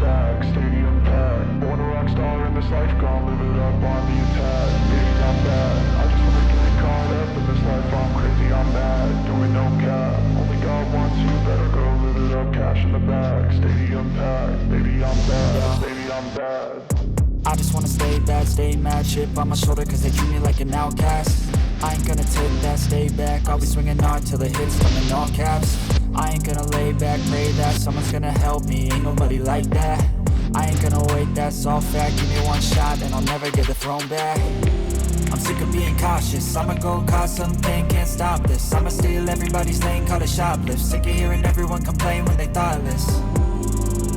back, stadium packed. Born a rock star in this life, gon' live it up on the attack. Baby, I'm bad, I just wanna get caught up in this life. I'm crazy, I'm mad, doing no cap. Only God wants you, better go live it up. Cash in the bag, stadium packed. Baby, I'm bad, baby, I'm bad. I just wanna stay bad, stay mad. Chip on my shoulder cause they treat me like an outcast. I ain't gonna take that, stay back. I'll be swinging hard till the hits come in all caps. I ain't gonna lay back, pray that someone's gonna help me, ain't nobody like that. I ain't gonna wait, that's all fact. Give me one shot and I'll never get the throne back. I'm sick of being cautious, I'ma go cause something, can't stop this. I'ma steal everybody's lane, call it shoplift. Sick of hearing everyone complain when they thoughtless.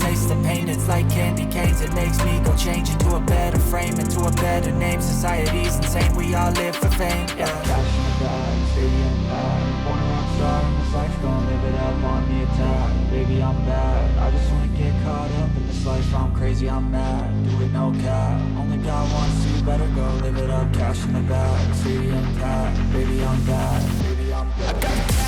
Taste the pain, it's like candy canes. It makes me go change into a better frame, into a better name. Society's insane, we all live for fame, yeah. Cash in the bag, stadium packed. Born a rock star in this life, gon' live it up on the attack. Baby, I'm bad, I just wanna get caught up in this life. I'm crazy, I'm mad, do it no cap. Only God wants you, better go live it up. Cash in the bag, stadium packed. Baby, I'm bad, baby, I'm bad.